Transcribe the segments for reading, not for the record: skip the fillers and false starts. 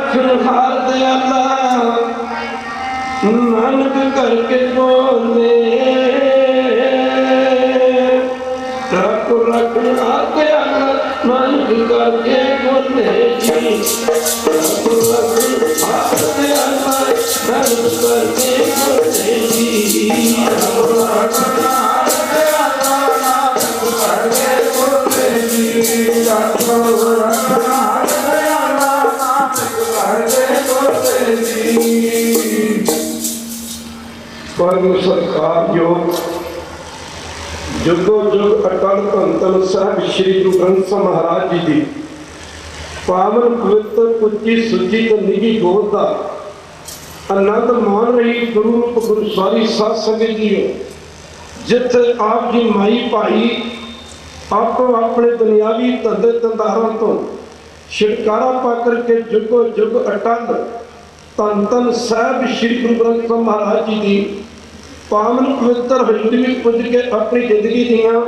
रखनहार दयाला नानक करके बोले, ठाकुर रखनहार दयाला नानक करके बोले जी, ठाकुर रखनहार दयाला नानक करके बोले जी, ठाकुर रखनहार दयाला नानक करके बोले जी, ठाकुर रखनहार दयाला नानक करके बोले जी। परम सरकार योग जुगो जुग अटल धन साहब श्री गुरु ग्रंथ साहब महाराज जी की पावन पवित्र उच्ची सुची तो निजी गोद का आनंद मान रही गुरु रूप गुरु सारी साध संगत जी, जिथे आप जी माई भाई आपको अपने दुनियावी धंधे धंधारों तो छिटकारा पा करके जुगो जुग अटल धन धन साहब श्री गुरु ग्रंथ साहब महाराज जी की पावन पवित्र हजूरी में पुज के अपनी जिंदगी दियाँ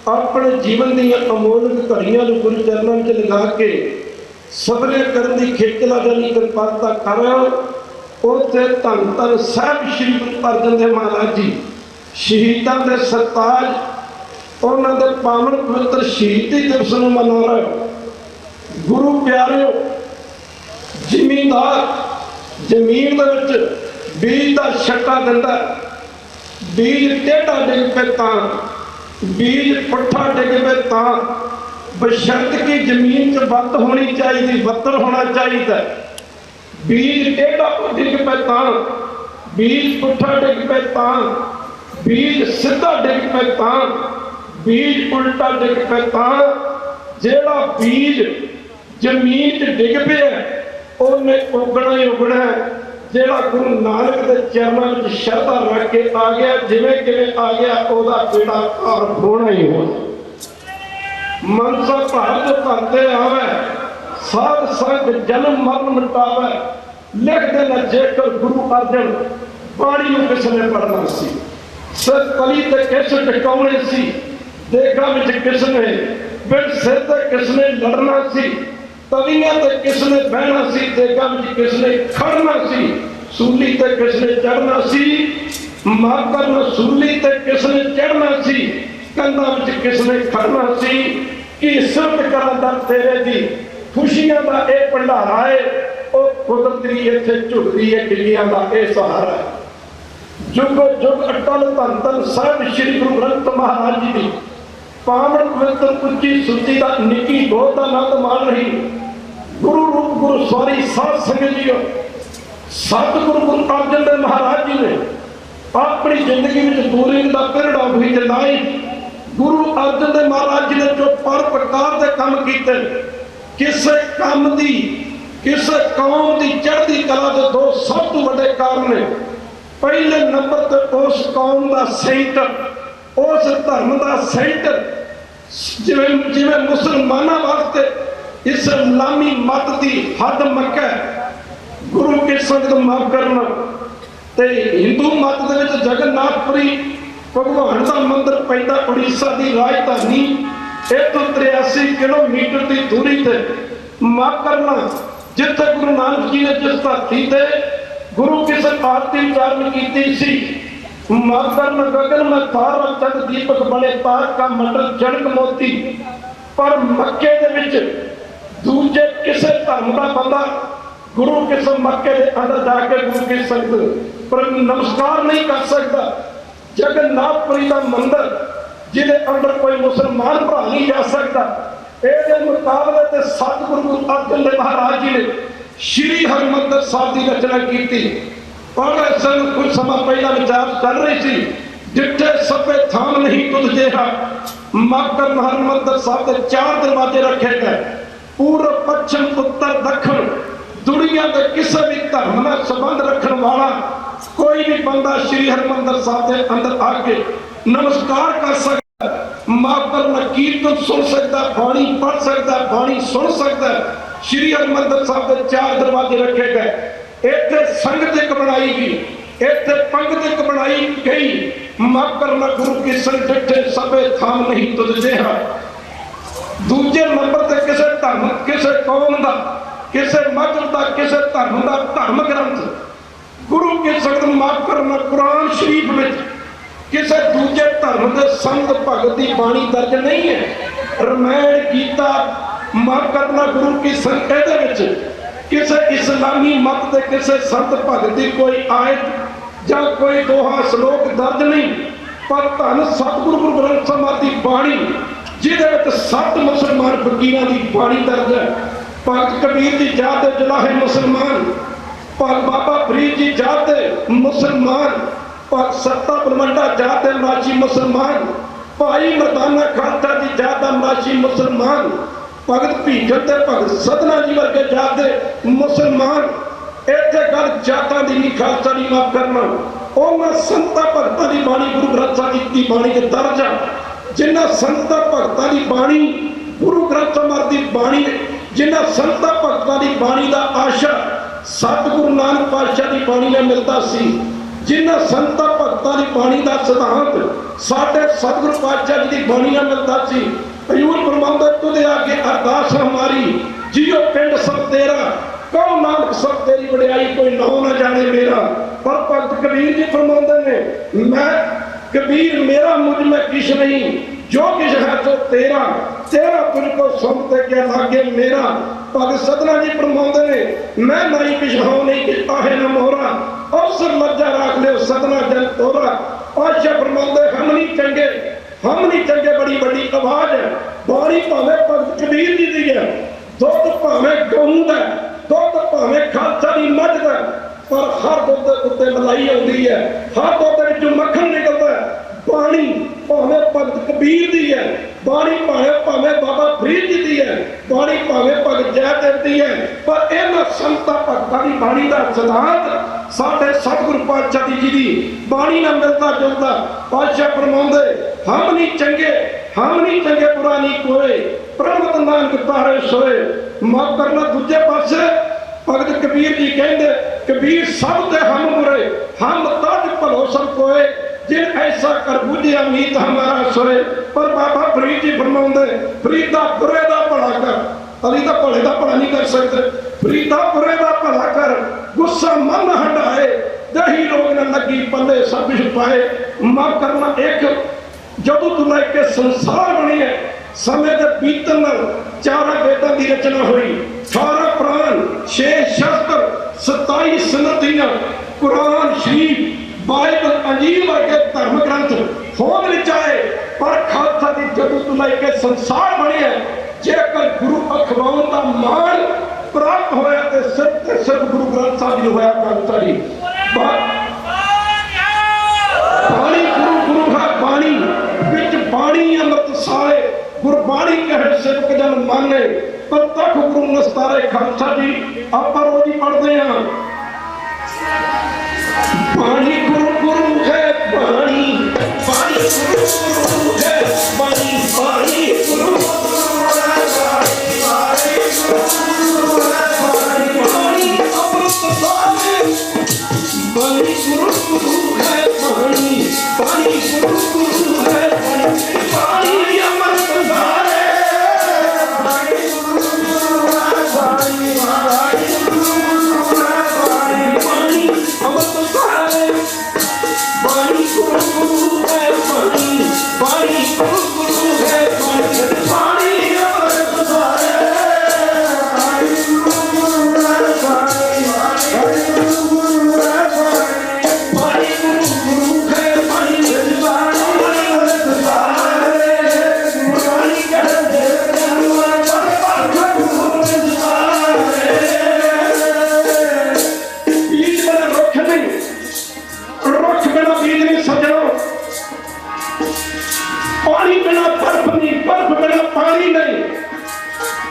अपने जीवन दियाँ अमोलक घड़ियां गुरु चरणों में लगा के सबले करने की खेचला जानी कृपालता कर उसे धन धन साहब श्री गुरु अर्जन देव महाराज जी शहीदों के सरताज उन्होंने पावन पवित्र शहीदी दिवस में मना रहे हो। गुरु प्यारे जमींदार जमीन बीज का छट्टा दिता, बीज टेढ़ा डिग पे बीज पुट्ठा डिग पे बशर्त की जमीन च वत्त होनी चाहिए, वत्तर होना चाहिए। बीज टेढ़ा डिग पे बीज पुट्ठा डिग पे बीज सीधा डिग पे बीज उल्टा डिग पे जेड़ा बीज जमीन च डिग पे उन्हें उगना ही उगना है। जेड़ा गुरु नानक के चरणों में श्रद्धा रख के आ गया, जिवें किवें आ गया ओदा बेड़ा पार होना ही होना। मनसा भारत भरते आवे साध संग जन्म मरण मिटावे, लिख देना जेकर गुरु अर्जन पानी में किसने पढ़ना सी, सिर तली ते किस टिकाने सी, देखा विच किसने बिन सिर ते किसने लड़ना सी, तवियां ते किसने बहना सी, देखा विच किसने खड़ना सी, सूली ते किसने चढ़ना सी, माकर सूली ते किसने चढ़ना सी, कंधा विच किसने खड़ना सी। कि सिफत करा दर तेरे दी खुशियां दा ए भंडारा है, ओ कुदरती इत्थे झुकदी है किलियां दा ए सहारा है। जुग जुग अटल धन धन साहब श्री गुरु ग्रंथ महाराज जी दी पावन पवित्र उच्ची सुची का निकी गोद का आनंद मान रही गुरु रूप गुरु सारी साध संगत जी, सतगुरु गुरु अर्जन देव महाराज जी ने अपनी जिंदगी में दूरिंग का period of his life Guru Arjan Dev महाराज जी ने जो पर प्रकार के काम किए, किसी काम की किसी कौम की चढ़ती कला के दो सब तो बड़े कारण ने। पहले नंबर पर उस कौम का सेंटर, उस धर्म का सेंटर जिवें जिवें मुसलमानों वास्ते इस्लामी मत की हद मक्का गुरु की संगत माफ करना, ते हिंदू मत दे विच जगन्नाथपुरी भगवान का मंदिर पैदा उड़ीसा की राजधानी इतों 83 किलोमीटर की दूरी से माफ करना, जिथे गुरु नानक जी ने जिस धरती से गुरु किसी आरती उच्चारण की सी। माफ करना गगन में तारा चंद दीपक बने तार का मंडल जनक मोती, पर मक्के दे विच दूजे किसी धर्म का बंदा गुरु किसी मक्के के अंदर जाके गुरु की संगत पर नमस्कार नहीं कर सकता। जगन्नाथपुरी का मंदिर जिसे अंदर कोई मुसलमान भरा नहीं जा सकता। ये मुकाबले ते सतगुरु गुरु अर्जन देव महाराज जी ने श्री हरमंदिर साहब की रचना की थी। और कुछ समय पहला विचार कर रही थी, जिथे सभे थाम नहीं तुझ जेहा, मकर हरमंदिर साहब के 4 दरवाजे रखे गए, पूर्व पश्चिम उत्तर दक्षिण। दुनिया के किसी भी धर्म में संबंध रखने वाला कोई भी बंदा श्री हरमंदिर साहब के अंदर आके नमस्कार कर सकता है, माफ करना कीर्तन सुन सकता है, बाणी पढ़ सकता है, बाणी सुन सकता है। श्री हरमंदिर साहब के 4 दरवाजे रखे गए। इत्थे संगत एक बनाई गई, इत्थे पंगत एक बनाई गई। माफ करना गुरु की संगत सबे थाम नहीं तुझ जेहा। दूजे नंबर ते किसी धर्म किसी कौम का किसी मजहब का किसी धर्म का धर्म ग्रंथ गुरु के संगत माफ करना कुरान शरीफ में किसी दूजे धर्म के संत भगत की बाणी दर्ज नहीं है। रामायण गीता माफ करना गुरु की संगत किसी इस्लामी मत के किसी संत भगत की कोई आयत या कोई दोहा श्लोक दर्ज नहीं, पर धन सतगुरु गुरु ग्रंथ साहिब की बाणी जिहदे सत मुसलमान फकीरां की बाणी दर्ज है। भगत कबीर जी जाते जलाहे मुसलमान, भगत बाबा फरीद जी जाते मुसलमान, भगत सत्ता बलवंडा जाते मराठी मुसलमान, भाई मरदाना खालसा जी जाता मराठी मुसलमान, भगत भीखन ते भगत सतना जी वर्गे जाते मुसलमान। इत्थे गल जातां दी नहीं खालसा दी माफ करना, उन्हां संतां भगतां दी बाणी गुरु ग्रंथ साहिब दी बाणी दे दर्ज आ। जिन्हां संतां भगतां दी बाणी गुरु ग्रंथ साहिब दी बाणी, जिन्हां संतां भगतां दी बाणी दा आशा सतगुरु नानक पातशाह दी बाणी नाल मिलदा सी, जिन्हां संतां भगतां दी बाणी दा सिद्धांत साडे सतगुरु पातशाह जी दी बाणी नाल मिलदा सी। हजूर फरमांदा तुझे आगे अरदास हमारी जियो पिंड सब तेरा, कहो नानक सब तेरी वडियाई कोई नाम ना जाने मेरा। पर भगत कबीर जी फरमाते ने मैं कबीर मेरा मुझ में किश नहीं, जो किश है तो तेरा, तेरा तुझको सौंपते क्या लागे मेरा। भगत सतना जी फरमाते ने मैं नाई पिछाओ नहीं कि आहे न मोरा, अवसर लज्जा राख ले सतना जन तोरा। पातशाह फरमाते हम नहीं चंगे, हम नहीं चंगे, बड़ी बड़ी आवाज है। बाणी भावें भगत कबीर जी दी है, दुध भावें गऊं दा, दुध भावें खालसा दी मझ दा, पर हर दुध उत्ते मलाई आउंदी है, हर दुध विचों मक्खन निकलदा है। बाणी भावें भगत कबीर दी है, बाणी भावें बाबा फरीद जी दी है, बाणी भावें भगत जयदेव दी है, पर इन्हां संतां भगतां दी बाणी दा सिद्धांत साडे सतगुरु पातशाह जी दी बाणी नाल मिलदा जुलदा। पातशाह फरमाउंदे हम नहीं चंगे, हम नहीं चंगे बुरा नहीं कोई, प्रभुत नानक तारे सोए। माफ करना दूजे पासे भगत कबीर जी कहंदे कबीर सब ते हम बुरे, हम तज भलो सब कोए, जिन ऐसा कर बुझिया मीत हमारा सोए। पर बाबा फरीद जी फरमाउंदे फरीदा बुरे दा भला कर, अली दा भले दा भला नहीं कर सकते, फरीदा बुरे दा भला कर, गुस्सा मन हटाए, दही रोग न लगी पल्ले सब कुछ पाए। माफ करना एक जदों तू लेके संसार बनी है, समय के बीतन नाल चारा वेदां की रचना हुई, 18 प्राण, 6 शस्त्र, 27 सनतियां, कुरान शरीफ, बाइबल, अंजील वर्गे धर्म ग्रंथ होंद विच आए, पर खालसा दी जदों तू लेके संसार बनी है, जेकर गुरु अखवाउण दा मान प्राप्त होया ते सिर्फ गुरु ग्रंथ साहिब जी होया। खालसा जी बाणी गुरु गुरु है बाणी विच बाणी अमृत सारे, गुरबाणी कहे सेवक जन माने, पर तक गुरु नस्तारे। खालसा जी आप रोज ही पढ़ते हैं बाणी गुरु गुरु है बाणी, बाणी गुरु गुरु है बाणी, बाणी गुरु बाणी अमृत सारे, बाणी गुरु गुरु है बाणी, बाणी गुरु गुरु है बाणी, बाणी अमृत सारे, बाणी गुरु गुरु है बाणी, बाणी गुरु गुरु है बाणी, बाणी अमृत सारे, बाणी गुरु गुरु है बाणी, बाणी गुरु गुरु है बाणी, बाणी अमृत सारे, बाणी गुरु गुरु है बाणी, बाणी गुरु गुरु है बाणी, बाणी गुरु गुरु है बाणी, बाणी अमृत सारे, बाणी कहते गुरु सारे। बीज बड़ा रुख नहीं, रुख बिना बीज नहीं सजनो, पानी बिना बर्फ नहीं, बर्फ बिना पानी नहीं,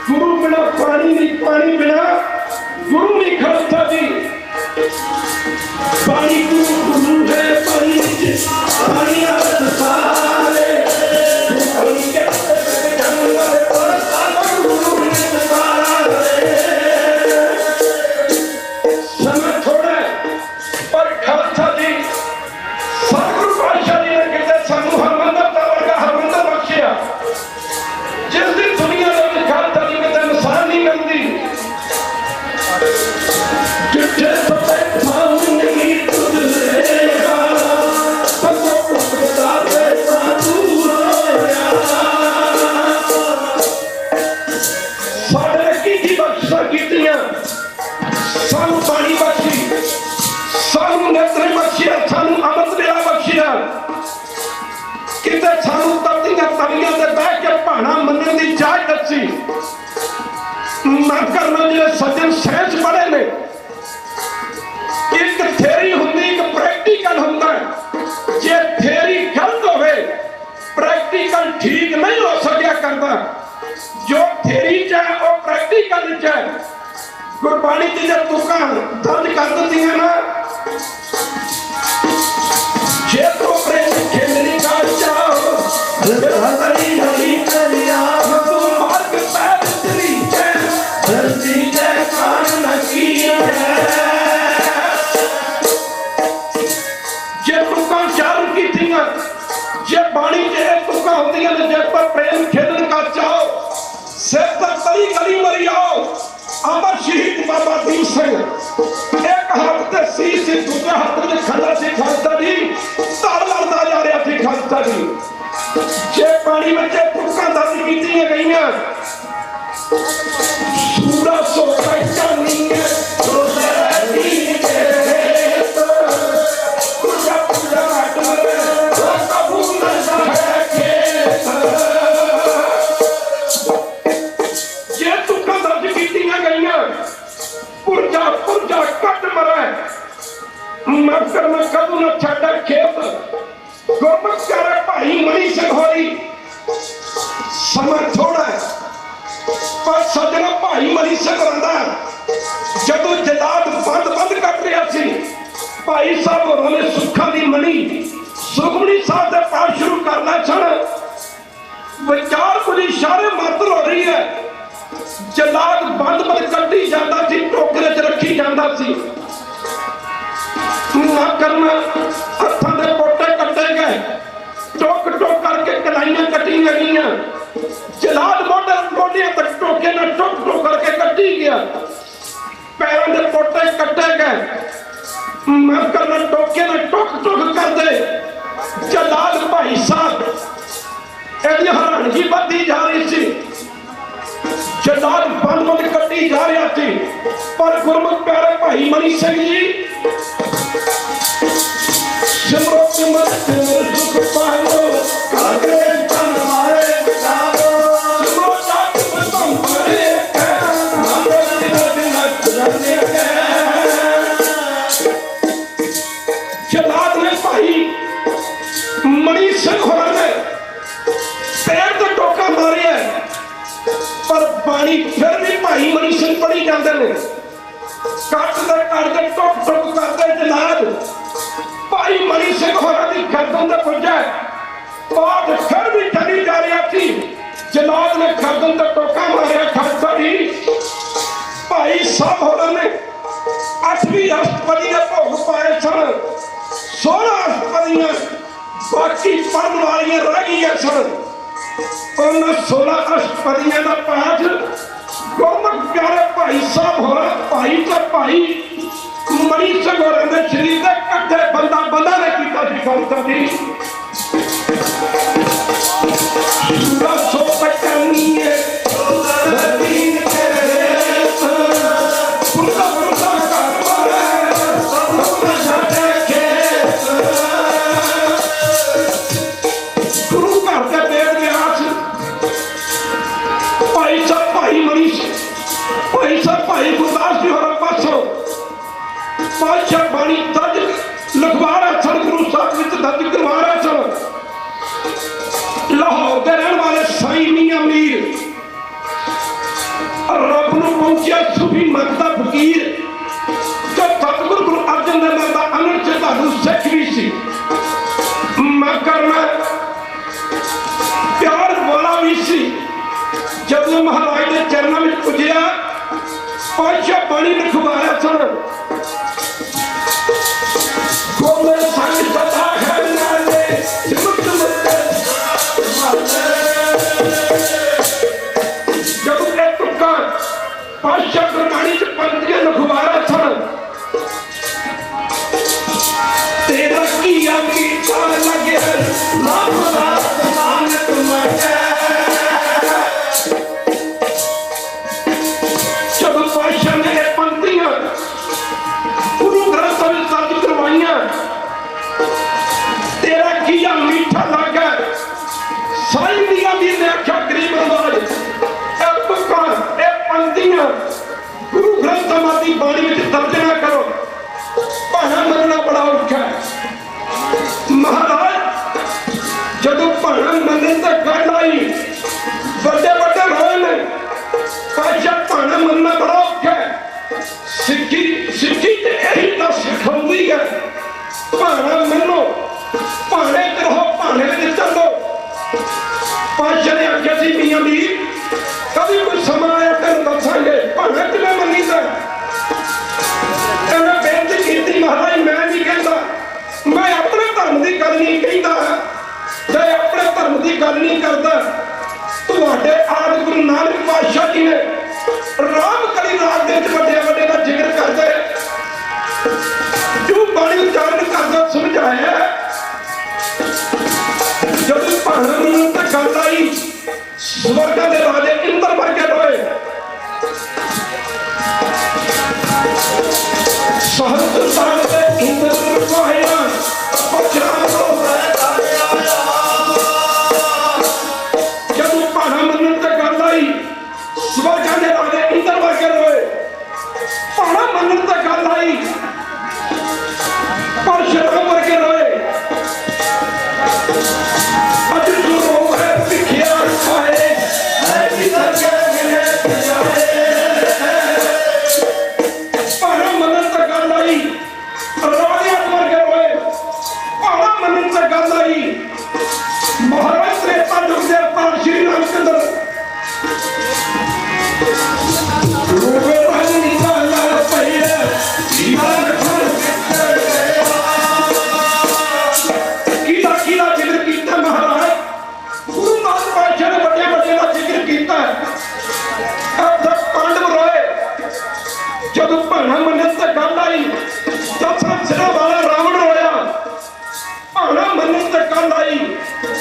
गुरु बिना पानी नहीं, पानी बिना गुरु नहीं। खालसा जी पानी गुरु गुरु है पानी, पानी अमृत सारे, पानी कहते जंगल पर गुरु नित सारे। समय थोड़ा है, पर खालसा जी सतगुरु पातशाह जी ने कहते सानू हरमंदर दा वर्गा हरमंदर बख्शिया, जिस दिन दुनिया में खालसा जी कहते मिसाल नहीं मिलती, सानू पानी बख्शी, सानू नेत्र बख्शिया, सानू अमृत वेला बख्शिया, किते सानू तपदियां तवियां ते बैठ के भाना मनण दी जाच दसी। मैं करना जिहड़े सज्जन साइंस पढ़े ने, एक थेरी हुंदी, एक प्रैक्टिकल हुंदा है। जे थेरी गलत होवे, प्रैक्टिकल ठीक नहीं हो सकिया करता। जो थेरी च है वो प्रैक्टिकल च है। गुरबाणी च जब तुकां दर्ज कर दिंदियां ना, जे तो प्रेम खेलनी का चाहो हरी हरी करिया तू मार्ग पैर तेरी है धरती दे कान न किया जे तुकां चार कीतियां, जे बाणी जे तुकां होंदियां ने, जे पर प्रेम खेलन का चाहो सिर तक तली गली मरी आओ। अमर शहीद बाबा दीप सिंह एक हाथ ते शीश, दूसरे हाथ में खड़ा सी खालसा जी, ताल लड़दा जा रहा सी खालसा जी। जे पानी में जे तुकां दर्ज कीतियां गईयां, सूरा सो पहचानी है तो रहती के पूजा पूजा घाट में तो कबूल न है खेत। जे तुकां दर्ज कीतियां गईयां, पुरजा पुरजा कट मरे मकर में कदू न छाड़ा खेत। गुरमुख प्यारे भाई मणि सिंह होरी, समा थोड़ा है पर सजना भाई मणि सिंह रंदा जदों जलाद बंद बंद कट रहा सी, भाई साहब होरों ने सुखा दी मणि सुखमणी साहब के पाठ शुरू करना छन। विचार कुछ इशारे मात्र हो रही है। जलाद बंद बंद कटी जाता सी, टोकरे च रखी जाता सी। ना करना हत्थां दे पोटे कटे गए, टोक टोक करके कलाइयां कटियां गईयां। जलाद मोटे मोटियां तक टोके ना टोक टोक करके कटी गया। पैरों दे पोटे कटे गए, मैं करना टोके ना टोक टोक कर दे। जलाद भाई साहब एदी हैरानगी बढ़ती जा रही सी। जलाद बंद बंद कटी जा रहा थी, पर गुरमुख प्यारे भाई मणि सिंह जी सिमरो सिमर सिमर सुख पालो कागे तन मारे बचाओ सिमरो जात बतम परे के नाम दिन दिन चलने के। जलाद ने भाई मणि सिंह होरां ने पैर ते टोका मारिया, पर पानी फिर भी भाई मणि सिंह पड़ी जाते हैं। कट दे टुक टुक करते जलाद भाई मणि सिंह होरां दी गर्दन ते पुजा, बात फिर भी चली जा रही थी। जलाद ने गर्दन ते टोका मारिया खालसा जी। भाई साहब होरां ने 8वीं अष्टपदी के भोग पाए सन, 16 अष्टपदियां बाकी पढ़न वालियां रह गई सन। उन 16 अष्टपदियां का पाठ गुरमुख प्यारे भाई साहब होरा भाई तो भाई मणि सिंह होरां दे शरीर दे कट्ठे बंदा बंदा ने कीता सी खालसा जी। सूरा सो पहचानी है धरती तेरे पुरजा पुरजा घाट मारे सब न छाड़े खेत। गुरु घर के बेद व्यास भाई साहब भाई मणि भाई साहब भाई गुरदास जी होरां पासों पातशाह बाणी दर्ज लिखवा रहे सन, गुरु साहब विच दर्ज करवा रहे सन। लाहौर के रहने वाले साईं मियां मीर रब नूं पहुंचिया सूफी मत दा फकीर, जो सतगुरु गुरु अर्जन देव दा अनंत श्रद्धालु सिख भी सी। मैं करना प्यार वाला भी सी। जब महाराज के चरणों में पुजया, पातशाह बाणी लिखवा रहे सन। जब एक तुक्का पातशाह गुरबाणी च पंक्तियां लिखवा रहे सन, सिक्खी ते यही दस सिखाउंदी है, भाना मनो भाने च रहो भाने में चलो। पातशाह ने आख्या सी मियां मीर कभी कोई समा आया तेन दसांगे भाना किवें मनीदा। मैं बेनती की महाराज मैं नहीं कहता, मैं अपने धर्म की गल नहीं कहता, मैं अपने धर्म की गल नहीं करता। तुहाडे आदि गुरु नानक पातशाह जी ने रामकली राग दे वड्डे वड्डे का जिक्र करते जो बाणी उच्चारण करदा समझाया। जब भाना मनन ते गल आई स्वर्गां दे राजे इंद्र वर्गे रोए, सहस्त्रधाम ते इंद्र पाया परशुराम को जब भाना मनन ते गल आई स्वर्गां दे राजे इंद्र वर्गे रोए। भाना मनन ते गल आई परशुराम वर्गे रोए। अज जो रोग है भिखिया खाए भाना मनन ते गल आई राजे वर्गे रोए। भाना मनन ते गल आई महाराज त्रेता युग दे अवतार श्री रामचंद्र रूपे रंग निकाला पइया दीवार खड़ कीदा कीदा जिक्र कीता महाराज गुरु नानक पातशाह ने बड़े बड़े का जिक्र कीता। अब पांडव रोए जब भाना मनन ते गल आई। दसां सिरां वाला रावण रोया। भाना मनन ते गल आई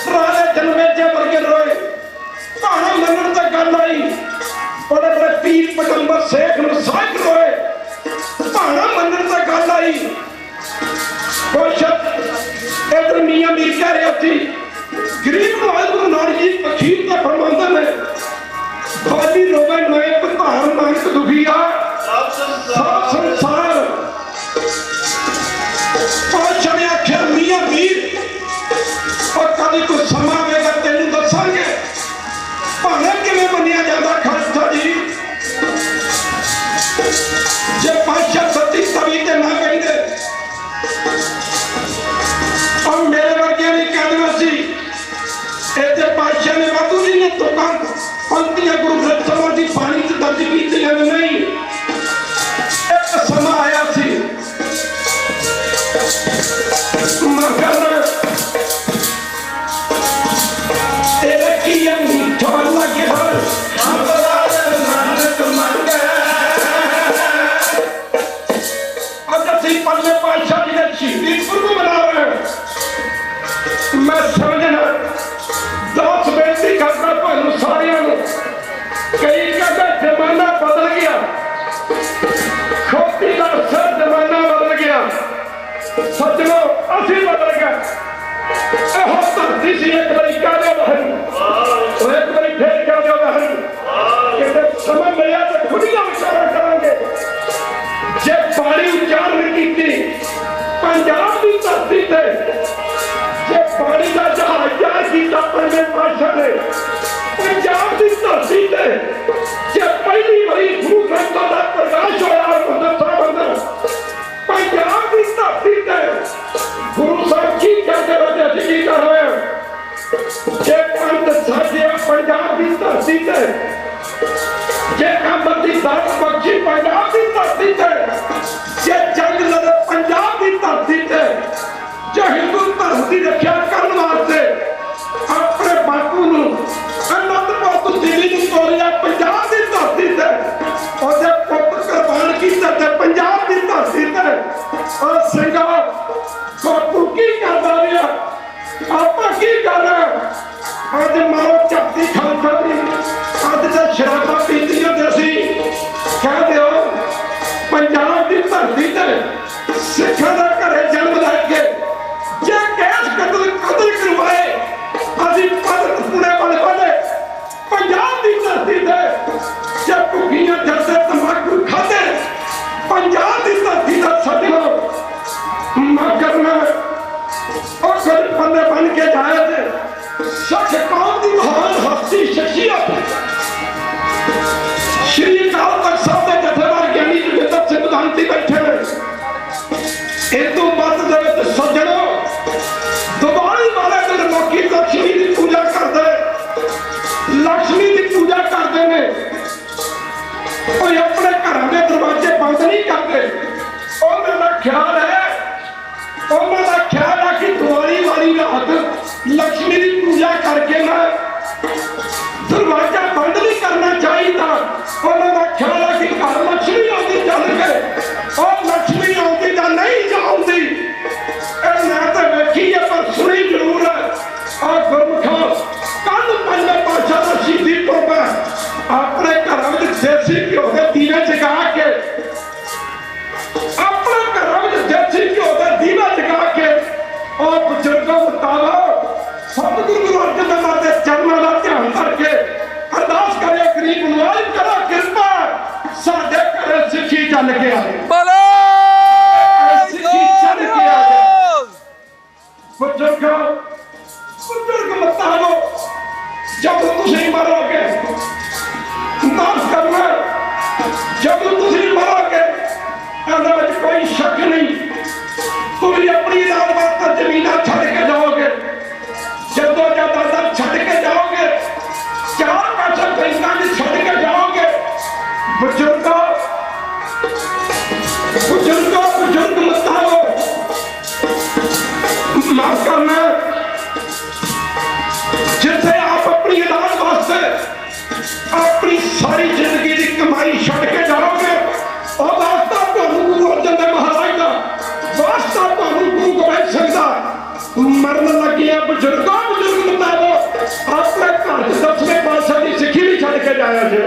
राजे जनमेजय वर्गे रोए। भाना मनन ते गल आई बड़े बड़े पीर पैगंबर शेख नसाक रोए। भाना मनन ते गल आई कुछ इधर मियां मीर कह रहे थे गरीब नवाज गुरु नानक जी अखीर ते फरमांदे ने बाली रोवे नए प्रधान नानक दुखिया सब संसार। पातशाह ने आख्या मियां मीर और कभी कोई समा आएगा तेन दसांगे भाना किवें मनिया जाता। खालसा जी जे पातशाह सती तवी ते ना कहते और मेरे वर्गे नहीं कह देना सी इतने पातशाह ने वाधू जी ने तुकां पंक्तियां गुरु ग्रंथ साहिब की बाणी च दर्ज कीतियां नहीं। एक समा आया सी मगर तेरे की मीठा लगे आज असीं पंजे पातशाह जी ने शहीदी पुरब मना रहे हैं। मैं समझना दस बेनती करता तुहानू सारियां नू कई कहते जमाना बदल गया खोती का सर जमाना बदल गया। सज्जनों असीं बदल गए। एहो धरती सी एक बारी कह दो वाहिगुरू एक बारी फिर कह दो वाहिगुरू किते समय मिलिया तो खुदियां विचारा करांगे। जे बाणी उच्चारण कीती पंजाब की धरती ते जे बाणी का जहाज तैयार किया पंजे पातशाह ने पंजाब की धरती ते जे पहली बारी गुरु ग्रंथों का प्रकाश होया हरिमंदिर साहिब अंदर पंजाब की धरती ते गुरु साहब की कहते वजह की कर रहे हैं। जे पंत साजिया पंजाब की धरती ते जे अमर की दात बख्शी पंजाब की धरती ते जे जंग लड़े पंजाब की धरती ते जे हिंदू धर्म की रक्षा करने वास्ते अपने बापू नू अनंदपुर तो दिल्ली नू तोड़िया पंजाब की धरती ते और जे पुत्र कुर्बान कीता ते पंजाब की धरती ते और सिंघा बापू की करदा रहा आपा की कर रहे आज मारो झपटी खालसा दी अज तो शराबा पीतियां ते असीं कह दिओ पंजाब की धरती ते सिखां दा घरे जन्म लैके जे गैस कतल करवाए असीं पद पुणे वाले वाले पंजाब की धरती ते जे भुखियां जरदे तंबाकू खाते पंजाब की धरती ते सज्जनों मगर में और फिर बंदे बन के जाए थे सच कौम की महान हस्ती शख्सियत श्री अकाल तख्त साहब के जथेदार ज्ञानी जोगिंदर सिंह प्रधान शांति बैठे ने इतों मत दे सज्जनो दिवाली वाले दिन लोग लक्ष्मी की पूजा करते लक्ष्मी की पूजा करते हैं कोई अपने घर के दरवाजे बंद नहीं करते उन्होंने ख्याल है कि दिवाली वाली रात लक्ष्मी की पूजा करके ना दरवाजा बंद नहीं करना चाहिए उन्होंने ख्याल है कि घर लक्ष्मी आती चल गए और लक्ष्मी आती या नहीं जाती मैं तो वेखी है पर सुनी जरूर है और गुरमुखो कल पंजे पातशाह का शहीदी पुरब है अपने घरों में देसी घ्यो के दीवे जगा के अपने घरों में देसी घ्यो के दीवे जगा के और बुजुर्गों मुताबिक सतगुरु गुरु अर्जन देव महाराज के चरणों का ध्यान करके अरदास करो गरीब नवाज करो कृपा साडे घरे सिੱਖੀ चल के आए सिੱਖੀ चल के आए बुजुर्ग मुताबिक जब तुम मरोगे माफ करना जब तुम मरोगे कोई शक नहीं तुम अपनी वास्ते जमीन छड़ के जाओगे जदों जायदाद छड़ के जाओगे चार पैसे बैंकों में छड़ के जाओगे बुजुर्गों बुजुर्ग मुताबिक माफ करना जिथे आप अपनी औलाद वास्ते अपनी सारी जिंदगी की कमाई छड़ के जाओगे और वास्ता तुहानू गुरु अर्जन देव महाराज का वास्ता तुहानू गुरु गोबिंद सिंह दा मरन लगे बुजुर्ग मुताबिक अपने घर 10वें पातशाह की सिੱਖੀ भी छड़ के जाया जे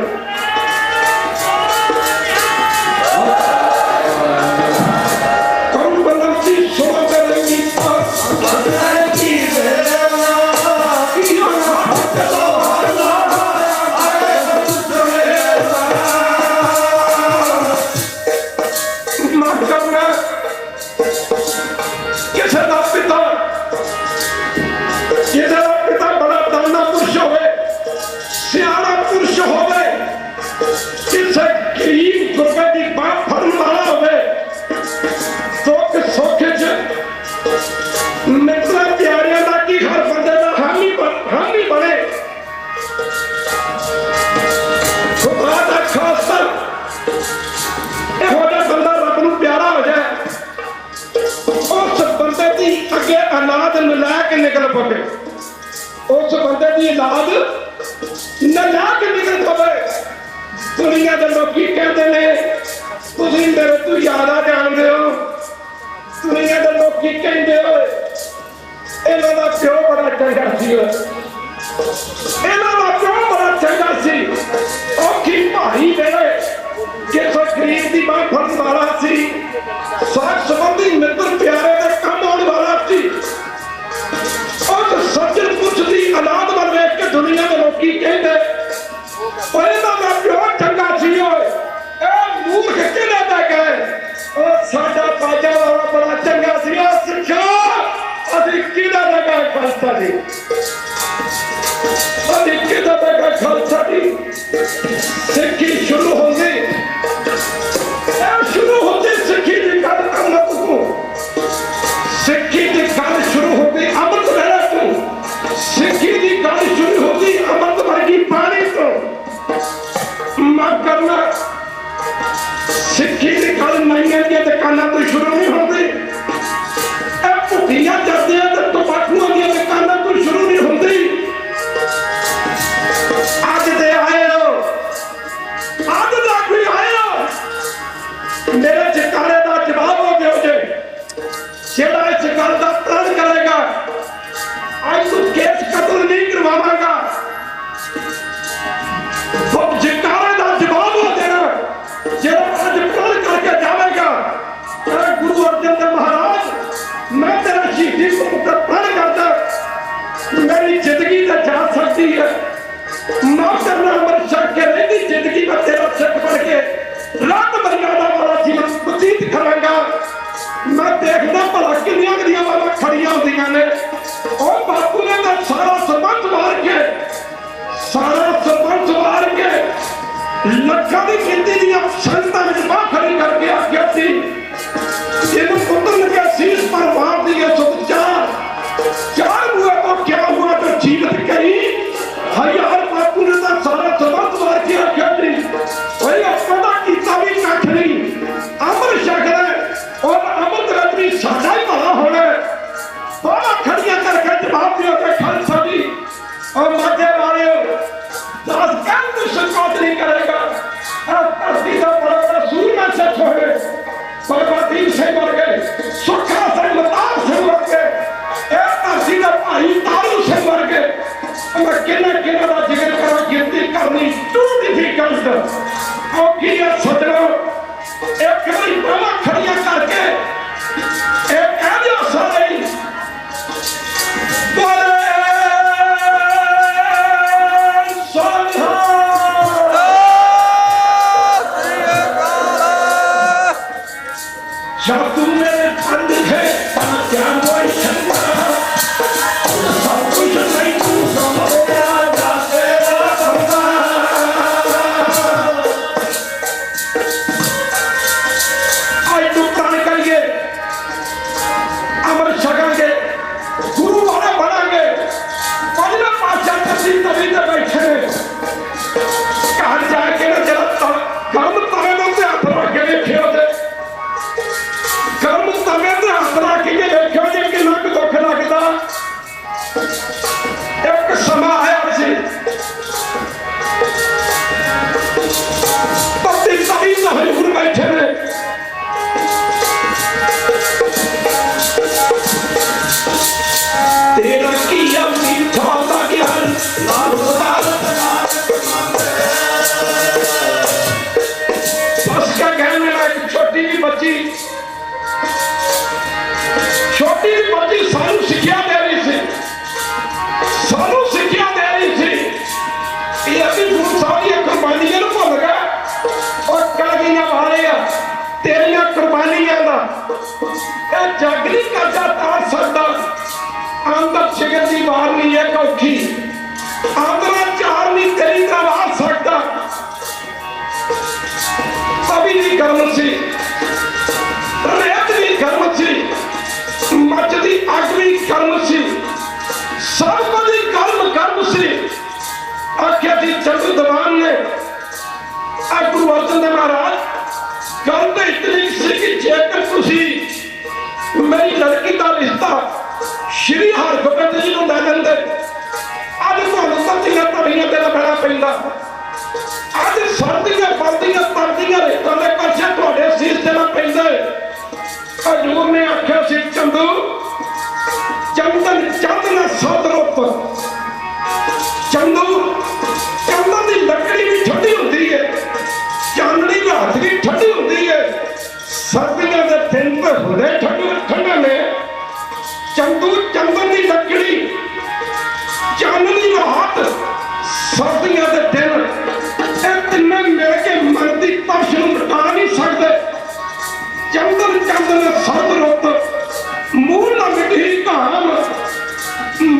निकल पवे उस बंदे की औलाद नलायक निकल पवे दुनिया के लोग कहते हैं तुम मेरे तू ज्यादा जानते हो दुनिया के लोग कहते हो इन्हों का प्यो बड़ा चंगा सी इन्हों का प्यो बड़ा चंगा सी औखी भाई मेरे किस गरीब की बात फड़न वाला सी साथ संबंधी मित्र प्यारे का कम आने वाला सी सज्जन पुरुष की औलाद वाल वेख के दुनिया के लोग कहते प्यो चंगा सी मूर्ख किहड़े दे गए साडा बाजा वाला बड़ा चंगा सी सिक्ख्या असीं किहड़े दे गए खालसा जी असीं किहड़े दे गए खालसा जी सिक्खी शुरू होंदी सिक्खी की गल अमृत को सिक्खी की गल शुरू होती अमृत वेले तो सिक्खी की गल शुरू होती अमृत वर्गी पानी तो माफ करना सिक्खी की गल नाइयां दी दुकानां तो शुरू नहीं होती भुखियां चलदियां ते तंबाकूआं दी दुकानां तो शुरू नहीं होती अज दे आए हो अज दा कोई आए हो मेरे जकारे का जवाब हो गया जे जेड़ा इस गल का प्रण करेगा आज तू केस कतल नहीं करवावांगा वो जकारे का जवाब हो देना जेड़ा आज प्रण करके जाएगा गुरु अर्जन देव महाराज मैं तेरा शहीदी पुत्र प्रण करता मेरी जिंदगी तो जा सकती है माफ करना अमर छक के रहती जिंदगी में तेरा सिख बन के रात मर्यादा वाला जीवन व्यतीत करांगा मैं देखना भला किनियां गलियां वाला खड़ियां होंदियां ने और बापू ने तो सारा संबंध वार के लखा की गिनती दी संगतां में बाह खड़ी करके आख्या सी औखी है सजनो एक बारी बावा खड़िया करके एक कह दियो सारे जब तुम मेरे बंद थे क्या वो शंका सब कुछ नहीं तू समझा जाते आज तू प्राण करिए अमर छकांगे गुरु वाला बनाएंगे पंजा पाचा तभी तभी तक बैठे कहा जाके ना जरा कर्म तवे में हाथ रख के देखियो कर्म तवे में हाथ रख के देखियो कि ना कोई दुख लगता एक समा आया सी तभी तभी हजूर बैठे ने तेरा किया मीठा दा ज्ञान बस क्या कहने एक छोटी जी बच्ची सानू सिक्ख्या दे रही थी सानू सिक्ख्या दे रही थी ये अभी गुरु साहब की कुर्बानियां नु भुल गया और कह गईयां वाले तेरिया कुर्बानियां दा ये जग नहीं करदा तार सकदा अंदर शिगर की बार नहीं है औखी अंदर चार नहीं तेरी तरह आ सकता तभी भी गर्म सी रेत भी गर्म सी मचदी अग भी गर्म सी सब कुछ गर्म सी आख्या जी चंदू दीवान ने गुरु अर्जन देव महाराज गल तो इतनी सी कि जेकर तुसी मेरी लड़की का रिश्ता श्री हरगोबिंद जी को दे देंगे अज तुहानू तत्तियां धड़ियां देना पैना पैंदा अज सर्दियां बलदियां तरदियां रिश्तों के पासे तुहाडे सीस देना पैंदा हजूर ने आख्या सी चंदू चंदन चंदन सदरुप चंदू चंदन की लकड़ी भी ठंडी होती है चांदनी रात भी ठंडी होती है सर्दियों के दिन तो होते ठंडे ने चंदू चंदन की लकड़ी चांदनी रात सर्दियों के दिन ये तिने मिल के मन की तपश मिटा नहीं सकते चंदन चंदन सदरुप मूल न मिटी काम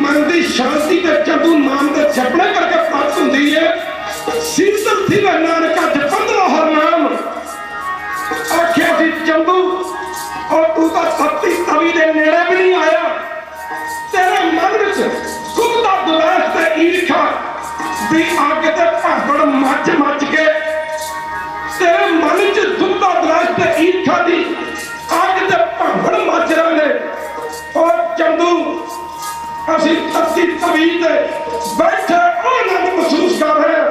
मन की शांति के चंदू नाम के जपने करके प्राप्त होती है शीतल थी नानका जपंदो हर नाम आख्या जी चंदू और तू तो तत्ती तवी के नेड़े भी नहीं आया तेरे मन में गुप्ता दुलास ते ईर्खा दी अग ते भागड़ मच मच के तेरे मन च गुप्ता दुलास ते ईर्खा दी अग ते भागड़ मच रहे और चंदू असी तत्ती तवी ते बैठे आनंद महसूस कर रहे हैं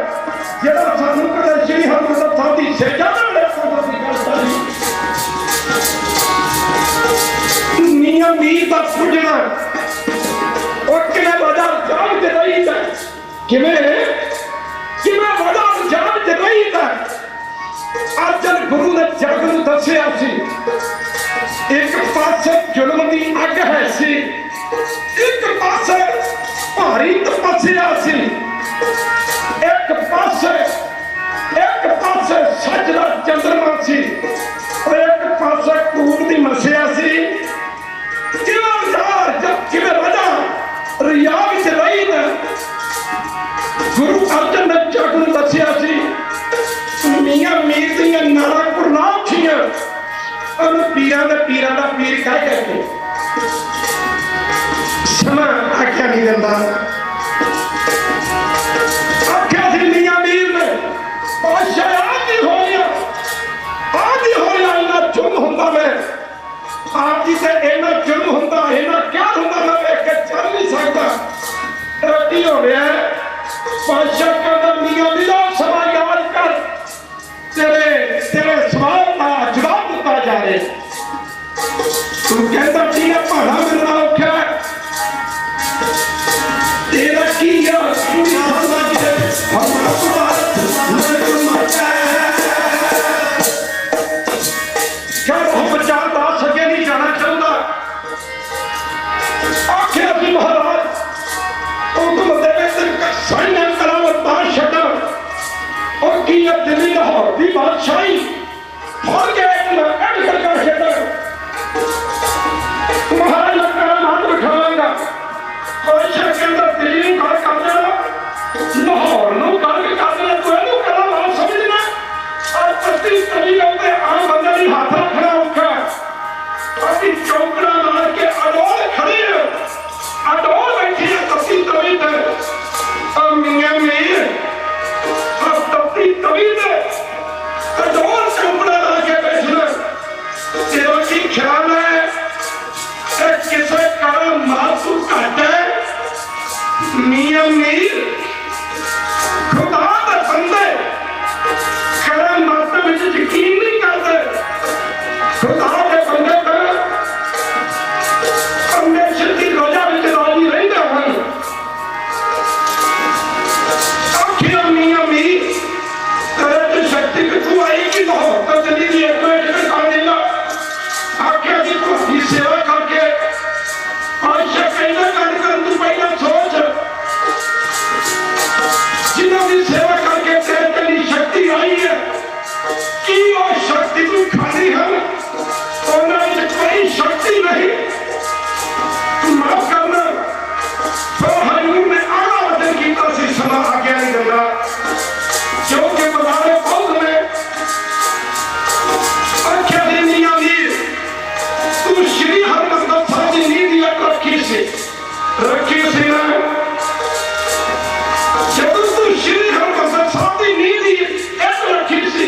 जेड़ा सानू कदे श्री हरमंदिर साहिब दी सेजा दे संगत दी गल करी मियां मीर दा पुजना और किने वजह जान ते रही है किने वजह जान ते रही है अर्जन गुरु ने जग नूं दस्सिया सी एक पासे जुल्म दी अग है सी एक पासे भारी तपस्या सी एक पासे सजदा चंद्रमा सी और एक पासे कूद दी मसिया सी किवें वजह रिया विच रही ने गुरु अर्जन ने जग नूं दस्सिया सी मियां मीर दियां नारां कुरलाम छियां पीरां दा पीर कह के समा आख्या नहीं देता आख्या थी मियां मीर ने बादशाह आदि हो गया इन्ना जुर्म हुंदा मैं आप जी से इन्ना जुर्म हुंदा इन्ना क्या हुंदा मैं वेख के चल नहीं सकता की हो गया बादशाह कहता मियां मीरा समा याद कर तेरे सवाल का जवाब दिता जाए तू कहता ठीक है भाड़ा मिलना औखा तेरा की प्रचार दास अगे नहीं जाना चाहता। आखिर भी महाराज हुक्म देवे साइना करा दास छड्डा और की दिल्ली लाहौर की बादशाही फौज के कर छड्डा। महाराज लंका नाम रखावांगा बादशाह के अंदर दिल्ली गल कर देना लाहौर नूं गल कर देना तू इहनूं करा बात समझना और प्रति तवी उत्ते आम बंदे नहीं हाथ रखना औखा। अभी चौकड़ा मार के अडोल खड़े अडोल बैठी है तपती तवी ते मियां मीर तपती तवी ते अडोल चौकड़ा ला के बैठना। तेरा की ख्याल है किसे करा मासू घट है मियां मीर खुदा दे बंदे करा मत विच यकीन नहीं करते। खुदा दे बंदे परमेश्वर की रोजा विच राजी रहिंदे हन। आखिर मियां मीर तेरे च शक्ति कित्थों आई कि लाहौर तक चली गई एक कर देगा। आखिर की तुम्हारी सेवा करके बादशाह कहना कार्यक्रम तू पहला सोच जिन्हों की सेवा करके तेरे तेरी शक्ति आई है कि और शक्ति तू खाली है उन्होंने कोई शक्ति नहीं। तू माफ करना तो हजूर ने आला वचन किया सी सलाह आज्ञा नहीं देता क्योंकि बजारे बहुत ने आख्या दी मियां मीर तू श्री हरमंदर साहब की नींद रखी सी ना जब तू श्री हरमंदर साहब की नींद रखी सी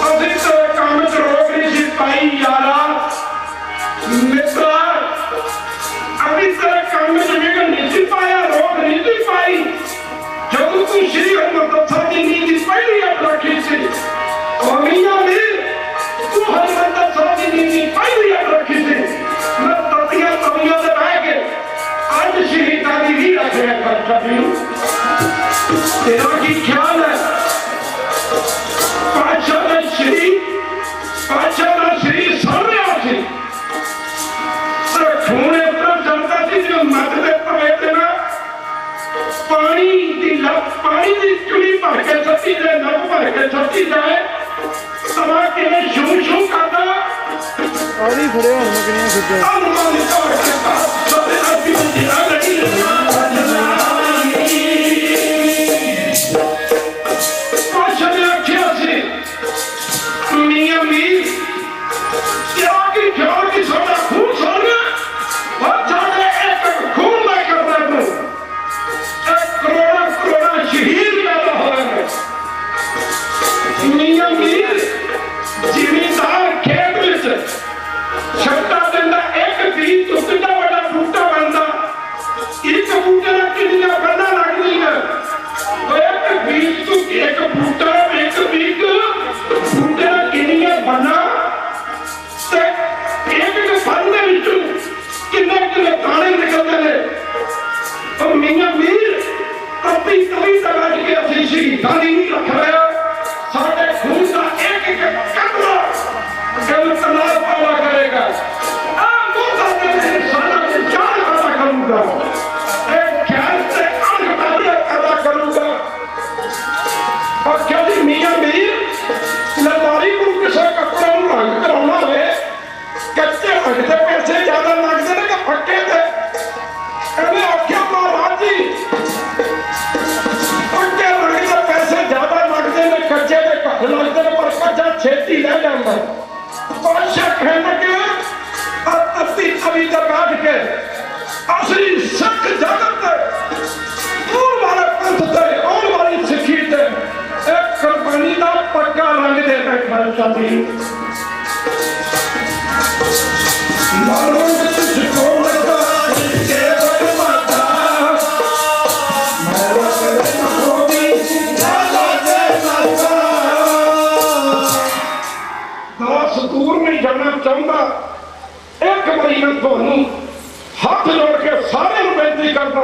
अभी तेरे काम च रोक नहीं सी पाई यारा मित्रा अभी तेरे काम च विघन नहीं सी पाया रोक नहीं सी पाई जब तू श्री हरमंदर साहब की नींद पहली रखी सी और मियां मीर तू हरमंदर साहब की नींद पहली रखी सी मैं ततियां तवियां से बह के आज शहीदां दी भी रख रहा कर कभी तेरा की ख्याल है बादशाह का शरीर सड़ रहा सी खून इतना चलता सी जो मत दे पवे ते ना पानी की चुली भर के सती जाए नब भर के सती जाए सवा के शू शू करता आरी खड़े होने में कितने फिरते मियां मीर क्या की ख्याल की सारा खून सारा और सारे एक खून में करता तू एक करोड़ा शहीद पैदा हो रहे हैं। मियां मीर जिमीदार खेत विच छट्टा देंदा एक बीज तो कितना बड़ा बूटा बनता एक बूटे ना कितनियां बन्ना लगदियां एक बीज तो एक बूटा एक बीज बूटे ना कितनियां बन्ना ते एक फल दे विचों कितने दाने निकलते हैं। और मियां मीर अपनी तवी तक बैठ के असली शहीदां दी नहीं रख रहा साढ़े खून का एक कतरा गल तनाव पैदा करेगा सारा जान पैदा करूंगा एक ख्याल से आंख पैदा करूंगा। और क्या जी मियां मीर लदारी को किसी कपड़े रंग कराना हो कच्चे रंग से पैसे ज्यादा लगते हैं कि पक्के थे इन्हें आख्या महाराज जी पक्के रंग से पैसे ज्यादा लगते हैं कच्चे के घट लगते हैं पर कच्चा छेती रह जाता। बादशाह कहने लगे अपनी तवी पर बैठ के असली सिख जगत और वाले पंथ से और वाली सिखी से एक कुर्बानी का पक्का रंग दे बैठा चाहती मानो तुझको लगा के बरमाता मैं होगी लाला दे माता दास दूर नहीं जाना चाहता। एक बारी मैं ਤੁਹਾਨੂੰ हाथ जोड़ के सारे बेनती करता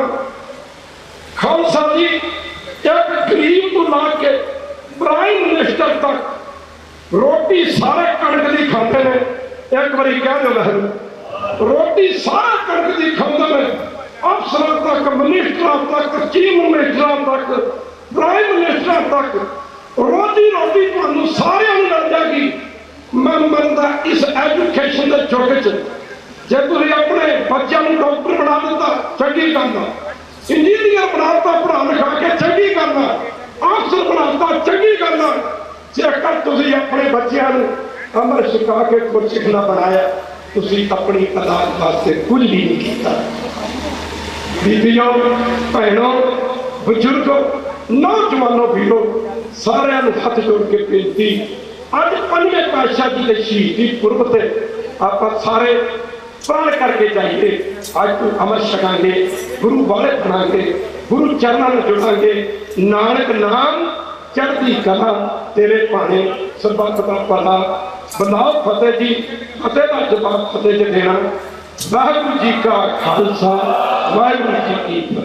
खालसा जी एक गरीब को ला के प्राइम मिनिस्टर तक ਰੋਟੀ ਸਾਰੇ ਕਣਕ ਦੀ ਖਾਂਦੇ ਨੇ। ਇੱਕ ਵਾਰੀ ਕਹਿ ਦਿਓ ਮੈਨੂੰ, ਰੋਟੀ ਸਾਰੇ ਕਣਕ ਦੀ ਖਾਂਦੇ ਨੇ। ਅਫਸਰਾਂ ਤੱਕ, ਮਿਨਿਸਟਰਾਂ ਤੱਕ, ਚੀਫ ਮਿਨਿਸਟਰਾਂ ਤੱਕ, ਪ੍ਰਾਈਮ ਮਿਨਿਸਟਰਾਂ ਤੱਕ ਰੋਟੀ ਤੁਹਾਨੂੰ ਸਾਰਿਆਂ ਨੂੰ ਮਿਲ ਜਾਏਗੀ। ਮੈਂ ਮੰਨਦਾ ਇਸ ਐਜੂਕੇਸ਼ਨ ਦੇ ਯੁੱਗ 'ਚ ਜੇ ਤੁਸੀਂ ਆਪਣੇ ਬੱਚਿਆਂ ਨੂੰ ਡਾਕਟਰ ਬਣਾ ਦਿੱਤਾ, ਚੰਗੀ ਗੱਲ ਆ। ਇੰਜੀਨੀਅਰ ਬਣਾਤਾ ਪੜ੍ਹਾ ਲਿਖਾ ਕੇ, ਚੰਗੀ ਗੱਲ ਆ। ਅਫਸਰ ਬਣਾਤਾ, ਚੰਗੀ ਗੱਲ ਆ। ਜੇਕਰ ਤੁਸੀਂ ਆਪਣੇ ਬੱਚਿਆਂ ਨੂੰ ਅਮਰ ਸਿਖਾ ਕੇ ਗੁਰਸਿੱਖ ਨਾ ਬਣਾਇਆ, ਤੁਸੀਂ ਆਪਣੀ ਔਲਾਦ ਵਾਸਤੇ ਕੁਝ ਵੀ ਨਹੀਂ ਕੀਤਾ। ਬੀਬੀਆਂ, ਭੈਣੋਂ, ਬਜ਼ੁਰਗੋ, ਨੌਜਵਾਨੋ, ਵੀਰੋ, ਸਾਰਿਆਂ ਨੂੰ ਹੱਥ ਜੋੜ ਕੇ ਬੇਨਤੀ, ਅੱਜ ਪੰਜਵੇਂ ਪਾਤਸ਼ਾਹ ਜੀ ਦੇ ਸ਼ਹੀਦੀ ਪੁਰਬ ਤੇ ਆਪਾਂ ਸਾਰੇ ਪ੍ਰਣ ਕਰਕੇ ਜਾਈਏ। ਅੱਜ ਤੋਂ ਅਮਰ ਛਕਾਂਗੇ, ਗੁਰੂ ਵਾਲੇ ਬਣਾਂਗੇ, ਗੁਰੂ ਚਰਨਾਂ ਨੂੰ ਜੁੜਾਂਗੇ। ਨਾਨਕ ਨਾਮ ਚੜ੍ਹਦੀ ਕਲਾ, ਤੇਰੇ ਭਾਣੇ ਸਰਬੱਤ ਦਾ ਭਲਾ। ਬਲਾਓ ਫਤਿਹ ਜੀ, ਫਤਿਹ ਦਾ ਜਵਾਬ ਫਤਿਹ 'ਚ ਦੇਣਾ। ਵਾਹਿਗੁਰੂ ਜੀ ਕਾ ਖਾਲਸਾ, ਵਾਹਿਗੁਰੂ ਜੀ ਕੀ ਫਤਿਹ।